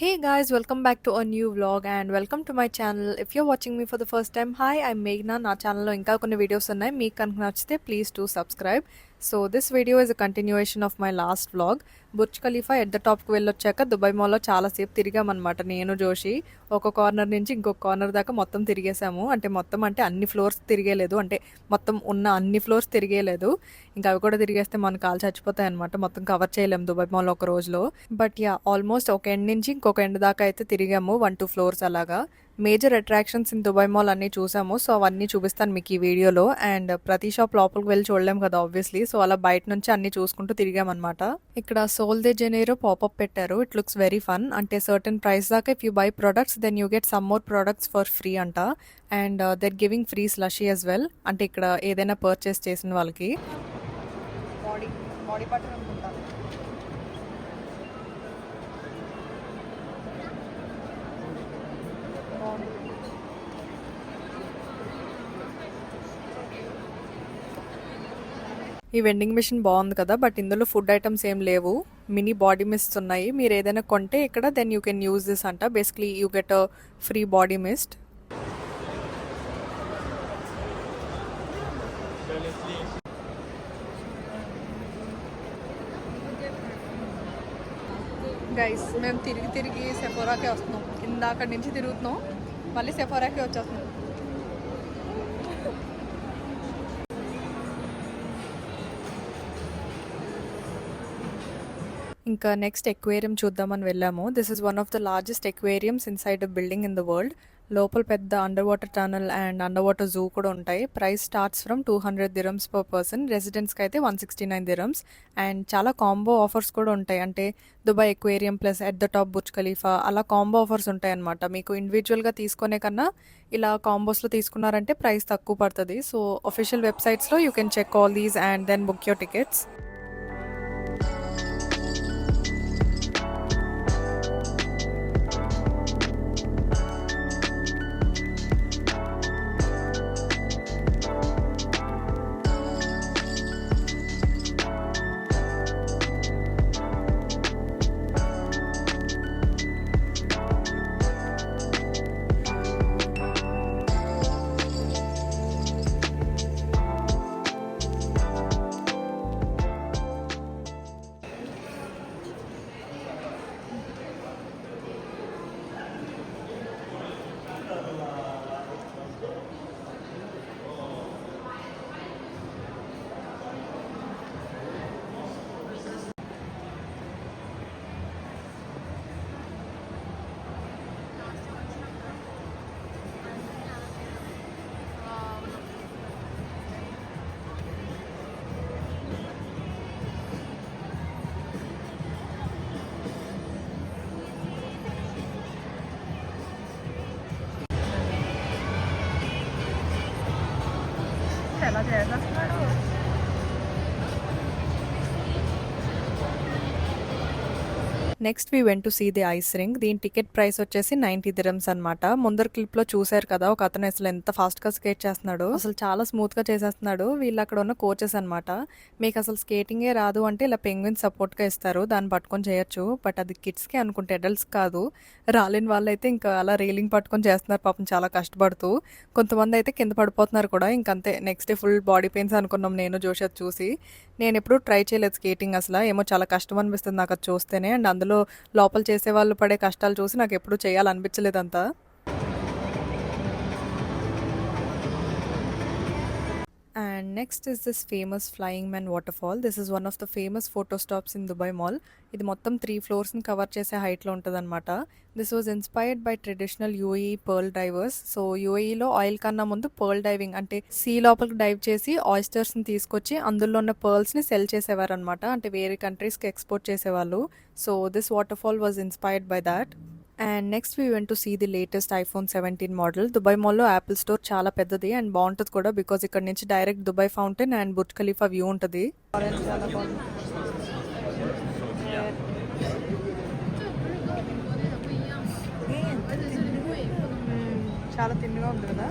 Hey guys, welcome back to a new vlog and welcome to my channel. If you're watching me for the first time, hi, I'm Meghna. నా ఛానల్లో ఇంకా కొన్ని videos ఉన్నాయి. మీకు కనుక నచ్చితే please to subscribe. So this video is a continuation of my last vlog. Burj Khalifa at the టాప్కి వెళ్ళొచ్చాక దుబాయ్ మాల్లో చాలాసేపు తిరిగామన్నమాట. నేను జోషి ఒక కార్నర్ నుంచి ఇంకొక కార్నర్ దాకా మొత్తం తిరిగేసాము. అంటే అన్ని ఫ్లోర్స్ తిరిగేలేదు, అంటే మొత్తం ఉన్న అన్ని ఫ్లోర్స్ తిరిగేలేదు. ఇంకా అవి కూడా తిరిగేస్తే మన కాలు చచ్చిపోతాయి అనమాట. మొత్తం కవర్ చేయలేము దుబాయ్ మాల్ ఒక రోజులో. బట్ యా, ఆల్మోస్ట్ ఒక ఎండ్ నుంచి ఇంకొక ఎండ్ దాకా అయితే తిరిగాము, 1-2 ఫ్లోర్స్ అలాగా. Major attractions in Dubai mall అన్నీ చూసాము. సో అవన్నీ చూపిస్తాను మీకు ఈ వీడియోలో. అండ్ ప్రతి షాప్ లోపలికి వెళ్ళి చూడలేము కదా ఆబ్వియస్లీ. సో అలా బయట నుంచి అన్ని చూసుకుంటూ తిరిగామన్నమాట. ఇక్కడ సోల్ దే జెనైరో పాపప్ పెట్టారు. It looks very fun. అంటే సర్టన్ ప్రైస్ దాకా if you buy products then you get some more products for free అంట. And they're giving free slushy as well. అంటే ఇక్కడ ఏదైనా పర్చేస్ చేసిన వాళ్ళకి బాడీ బాడీ బటర్ అనుకుంటా. ఈ వెండింగ్ మిషన్ బాగుంది కదా, బట్ ఇందులో ఫుడ్ ఐటమ్స్ ఏం లేవు. మినీ బాడీ మిస్ట్ ఉన్నాయి. మీరు ఏదైనా కొంటే ఇక్కడ then you can use this అంట. Basically you get a free body mist. Guys, మేము తిరిగి తిరిగి సెఫోరాకే వస్తున్నాం. ఇందాక నుంచి తిరుగుతున్నాం, మళ్ళీ సెఫోరాకే వచ్చేస్తున్నాం. ఇంకా నెక్స్ట్ ఎక్వేరియం చూద్దామని వెళ్ళాము. This is one of the largest aquariums inside the building in the world. లోపల పెద్ద under water tunnel and under water zoo కూడా ఉంటాయి. Price starts from 200 dirhams per person. రెసిడెంట్స్కి అయితే 169 dirhams. అండ్ చాలా కాంబో ఆఫర్స్ కూడా ఉంటాయి. అంటే Dubai aquarium plus at the top Burj Khalifa అలా కాంబో ఆఫర్స్ ఉంటాయి అనమాట. మీకు ఇండివిజువల్గా తీసుకునే కన్నా ఇలా కాంబోస్లో తీసుకున్నారంటే ప్రైస్ తక్కువ పడుతుంది. సో అఫీషియల్ వెబ్సైట్స్లో you can check all these and then book your tickets. ఎలా చేస్తున్నాడు. Next we went to see the ice rink. దీని టికెట్ ప్రైస్ వచ్చేసి 90 dirhams అనమాట. ముందర క్లిప్ లో చూసారు కదా, ఒక అతను అసలు ఎంత ఫాస్ట్ గా స్కేట్ చేస్తున్నాడు. అసలు చాలా స్మూత్ గా చేసేస్తున్నాడు. వీళ్ళు అక్కడ ఉన్న కోచెస్ అనమాట. మీకు అసలు స్కేటింగే రాదు అంటే ఇలా పెంగ్విన్ సపోర్ట్ గా ఇస్తారు, దాన్ని పట్టుకొని చేయొచ్చు. బట్ అది కిడ్స్ కి అనుకుంటే, అడల్ట్స్ కాదు. రాలేని వాళ్ళైతే ఇంకా అలా రీలింగ్ పట్టుకొని చేస్తున్నారు పాపం, చాలా కష్టపడుతూ. కొంతమంది అయితే కింద పడిపోతున్నారు కూడా. ఇంకంతే, next day full body pains అనుకున్నాం నేను జోషి చూసి. నేను ఎప్పుడూ ట్రై చేయలేదు స్కేటింగ్. అసలు ఏమో చాలా కష్టం అనిపిస్తుంది నాకు అది చూస్తేనే. అండ్ అందులో లోపల చేసేవాళ్ళు పడే కష్టాలు చూసి నాకు ఎప్పుడూ చేయాలనిపించలేదంతా. And next is this famous Flying Man waterfall. This is one of the famous photo stops in Dubai Mall. ఇది మొత్తం 3 floors ని కవర్ చేసే హైట్లో ఉంటుందన్నమాట. This was inspired by traditional UAE pearl divers. So యూఏఈలో ఆయిల్ కన్నా ముందు pearl diving, అంటే సీ లోపలికి డైవ్ చేసి ఆయిస్టర్స్ని తీసుకొచ్చి అందులో ఉన్న పర్ల్స్ని సెల్ చేసేవారు అనమాట. అంటే వేరే కంట్రీస్కి ఎక్స్పోర్ట్ చేసేవాళ్ళు. So this waterfall was inspired by that. And next we went to see the latest iPhone 17 మోడల్. దుబాయ్ మాల్లో యాపిల్ స్టోర్ చాలా పెద్దది అండ్ బాగుంటుంది కూడా, బికాజ్ ఇక్కడ నుంచి direct Dubai fountain and Burj Khalifa view ఉంటుంది. చాలా తిన్నగా ఉంది కదా.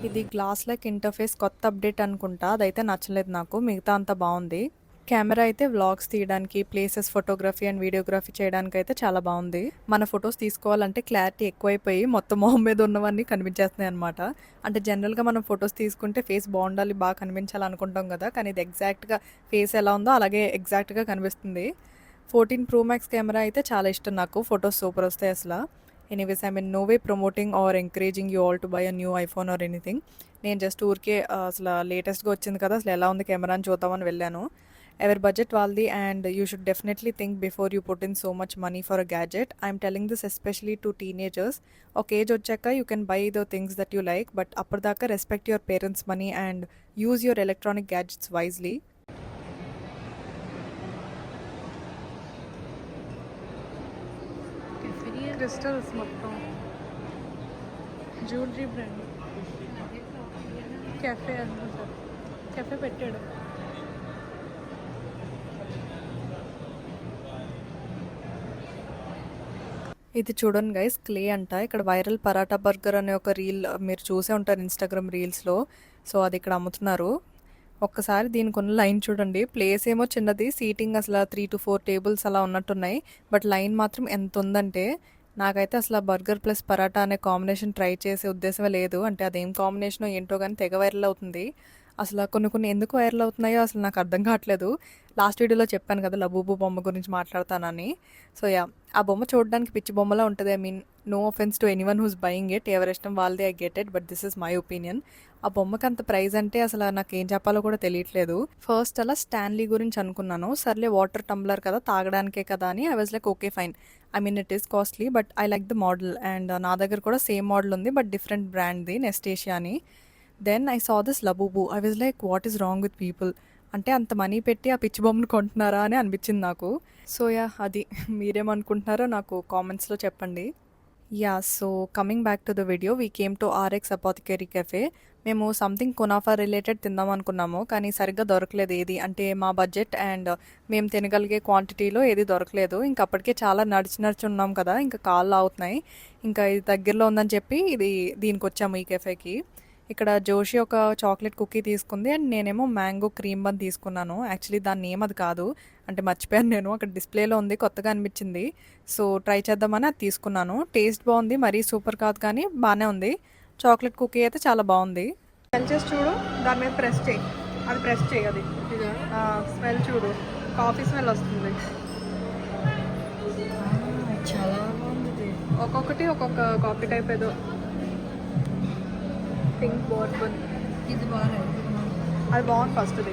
ఇది గ్లాస్ లైక్ ఇంటర్ఫేస్ కొత్త అప్డేట్ అనుకుంటా, అదైతే నచ్చలేదు నాకు. మిగతా అంతా బాగుంది. కెమెరా అయితే వ్లాగ్స్ తీయడానికి, ప్లేసెస్ ఫోటోగ్రఫీ అండ్ వీడియోగ్రఫీ చేయడానికి అయితే చాలా బాగుంది. మన ఫొటోస్ తీసుకోవాలంటే క్లారిటీ ఎక్కువైపోయి మొత్తం మొహం మీద ఉన్నవన్నీ కనిపించేస్తున్నాయి అనమాట. అంటే జనరల్గా మనం ఫొటోస్ తీసుకుంటే ఫేస్ బాగుండాలి, బాగా కనిపించాలి అనుకుంటాం కదా, కానీ ఇది ఎగ్జాక్ట్గా ఫేస్ ఎలా ఉందో అలాగే ఎగ్జాక్ట్గా కనిపిస్తుంది. 14 Pro Max కెమెరా అయితే చాలా ఇష్టం నాకు. ఫొటోస్ సూపర్ వస్తాయి అసలు. Anyways I mean no way promoting or encouraging you all to buy a new iPhone or anything. నేను జస్ట్ ఊరికే అసలు లేటెస్ట్గా వచ్చింది కదా, అసలు ఎలా ఉంది కెమెరా అని చూద్దామని వెళ్ళాను. ఎవరి బడ్జెట్ వాళ్ళది, and you should definitely think before you put in so much money for a gadget. I'm telling this especially to teenagers. ఒక ఏజ్ వచ్చాక you can buy the things that you like, but అప్పటిదాకా respect your parents money and use your electronic gadgets wisely. Crystals మొత్తం jewellery brand cafe అనుకుంటారు, cafe పెట్టాడు. ఇది చూడండి guys, clay అంట. ఇక్కడ వైరల్ పరాటా బర్గర్ అనే ఒక రీల్ మీరు చూసే ఉంటారు ఇన్స్టాగ్రామ్ రీల్స్లో. సో అది ఇక్కడ అమ్ముతున్నారు. ఒక్కసారి దీనికి ఉన్న లైన్ చూడండి. ప్లేస్ ఏమో చిన్నది, సీటింగ్ అసలు 3 to 4 టేబుల్స్ అలా ఉన్నట్టున్నాయి, బట్ లైన్ మాత్రం ఎంత ఉందంటే, నాకైతే అసలు బర్గర్ ప్లస్ పరాటా అనే కాంబినేషన్ ట్రై చేసే ఉద్దేశమే లేదు. అంటే అదేం కాంబినేషనో ఏంటో కానీ తెగ వైరల్ అవుతుంది. అసలు కొన్ని ఎందుకు వైరల్ అవుతున్నాయో అసలు నాకు అర్థం కావట్లేదు. లాస్ట్ వీడియోలో చెప్పాను కదా లబూబు బొమ్మ గురించి మాట్లాడతానని. సో యా, ఆ బొమ్మ చూడడానికి పిచ్చి బొమ్మలా ఉంటుంది. I mean no offence to anyone who's buying it. ఎవరి ఇష్టం వాళ్ళదే, I get it, but this is my opinion. ఆ బొమ్మకి అంత ప్రైస్ అంటే అసలు నాకు ఏం చెప్పాలో కూడా తెలియట్లేదు. ఫస్ట్ అలా స్టాన్లీ గురించి అనుకున్నాను. సర్లే వాటర్ టంబ్లర్ కదా, తాగడానికే కదా అని. I was like okay fine. I mean it is costly, but I like the model. And నా దగ్గర కూడా సేమ్ మోడల్ ఉంది, బట్ డిఫరెంట్ బ్రాండ్ది, నెస్టేషియా అని. Then I saw this Labubu. I was like what is wrong with people, అంటే అంత money పెట్టి ఆ పిచ్చి బొమ్మను కొంటున్నారా అని అనిపించింది నాకు. సో యా, అది మీరేమనుకుంటున్నారో నాకు కామెంట్స్లో చెప్పండి. Yeah, so coming back to the video, we came to RX apothecary cafe. మేము సంథింగ్ కునాఫా రిలేటెడ్ తిందాం అనుకున్నాము, కానీ సరిగ్గా దొరకలేదు ఏది. అంటే మా బడ్జెట్ అండ్ మేము తినగలిగే క్వాంటిటీలో ఏది దొరకలేదు. ఇంకా అప్పటికే చాలా నడిచి ఉన్నాం కదా, ఇంకా కాళ్ళు అవుతున్నాయి. ఇంకా ఇది దగ్గరలో ఉందని చెప్పి దీనికి వచ్చాము ఈ కెఫేకి. ఇక్కడ జోషి ఒక చాక్లెట్ కుకీ తీసుకుంది, అండ్ నేనేమో మ్యాంగో క్రీమ్ బన్ తీసుకున్నాను. యాక్చువల్లీ దాన్ని అది కాదు, అంటే మర్చిపోయాను నేను. అక్కడ డిస్ప్లేలో ఉంది, కొత్తగా అనిపించింది, సో ట్రై చేద్దామని అది తీసుకున్నాను. టేస్ట్ బాగుంది, మరీ సూపర్ కాదు కానీ బాగానే ఉంది. చాక్లెట్ కుకీ అయితే చాలా బాగుంది. స్మెల్ చేసి చూడు, దాని మీద ప్రెస్ చేయి, అది ప్రెస్ చేయి, అది స్మెల్ చూడు, కాఫీ స్మెల్ వస్తుంది. చాలా బాగుంది. ఒక్కొక్కటి ఒక్కొక్క కాఫీ టైప్ ఏదో. పింక్ బోర్బన్ ఇది బాగా, అది బాగుంది ఫస్ట్. అది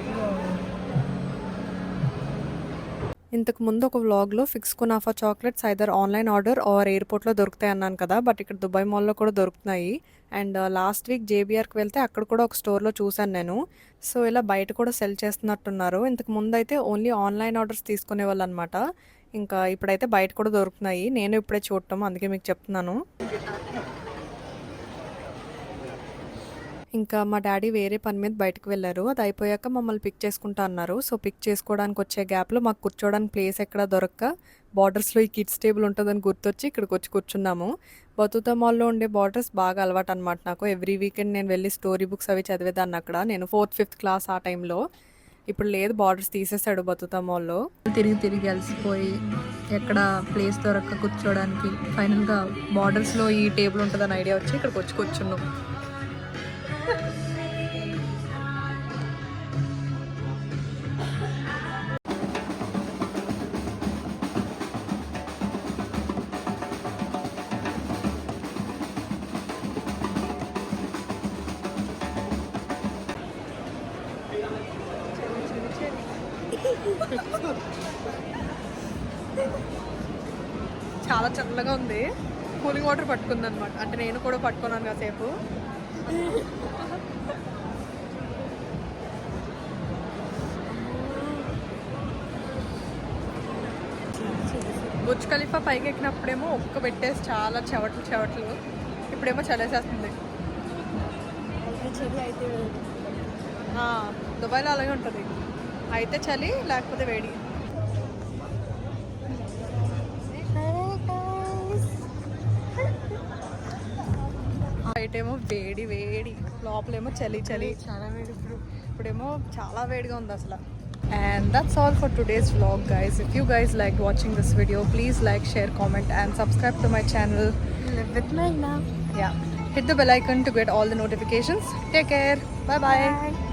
ఇంతకు ముందు ఒక వ్లాగ్లో fix kunafa chocolates either online order or ఎయిర్పోర్ట్లో దొరుకుతాయి అన్నాను కదా, బట్ ఇక్కడ దుబాయ్ మాల్లో కూడా దొరుకుతున్నాయి. అండ్ లాస్ట్ వీక్ జేబీఆర్కి వెళ్తే అక్కడ కూడా ఒక స్టోర్లో చూశాను నేను. సో ఇలా బయట కూడా సెల్ చేస్తున్నట్టున్నారు. ఇంతకు ముందు అయితే ఓన్లీ ఆన్లైన్ ఆర్డర్స్ తీసుకునే వాళ్ళు అనమాట. ఇంకా ఇప్పుడైతే బయట కూడా దొరుకుతున్నాయి. నేను ఇప్పుడే చూడటం, అందుకే మీకు చెప్తున్నాను. ఇంకా మా డాడీ వేరే పని మీద బయటకు వెళ్ళారు. అది అయిపోయాక మమ్మల్ని పిక్ చేసుకుంటా అన్నారు. సో పిక్ చేసుకోవడానికి వచ్చే గ్యాప్లో మాకు కూర్చోవడానికి ప్లేస్ ఎక్కడ దొరక్క, బార్డర్స్లో ఈ కిడ్స్ టేబుల్ ఉంటుందని గుర్తొచ్చి ఇక్కడికి వచ్చి కూర్చున్నాము. బతుతా మాల్లో ఉండే బార్డర్స్ బాగా అలవాటు అనమాట నాకు. ఎవ్రీ వీకెండ్ నేను వెళ్ళి స్టోరీ బుక్స్ అవి చదివేదాన్ని అక్కడ. నేను 4th 5th క్లాస్ ఆ టైంలో. ఇప్పుడు లేదు, బార్డర్స్ తీసేసాడు బతుతా మాల్లో. తిరిగి అలసిపోయి ఎక్కడ ప్లేస్ దొరక్క కూర్చోడానికి ఫైనల్గా బార్డర్స్లో ఈ టేబుల్ ఉంటుందని ఐడియా వచ్చి ఇక్కడికి వచ్చి కూర్చున్నాం. చాలా చల్లగా ఉంది. కూలింగ్ వాటర్ పట్టుకుంది అనమాట. అంటే నేను కూడా పట్టుకున్నాను కాసేపు. బుర్జ్ ఖలీఫా పైకి ఎక్కినప్పుడేమో ఒక్క పెట్టేసి చాలా చెవట్లు. ఇప్పుడేమో చలేసేస్తుంది. దుబాయ్లో అలాగే ఉంటుంది, అయితే చలి లేకపోతే వేడి. బయటేమో వేడి వేడి, లోపలేమో చలి చలి. చాలా వేడి ఇప్పుడు. ఇప్పుడేమో చాలా వేడిగా ఉంది అసలు. And that's all for today's vlog, guys. If you guys liked watching this video, please like, share, comment and subscribe to my channel. Live with Meghna. Yeah, hit the bell icon to get all the notifications. Take care. Bye bye. Bye.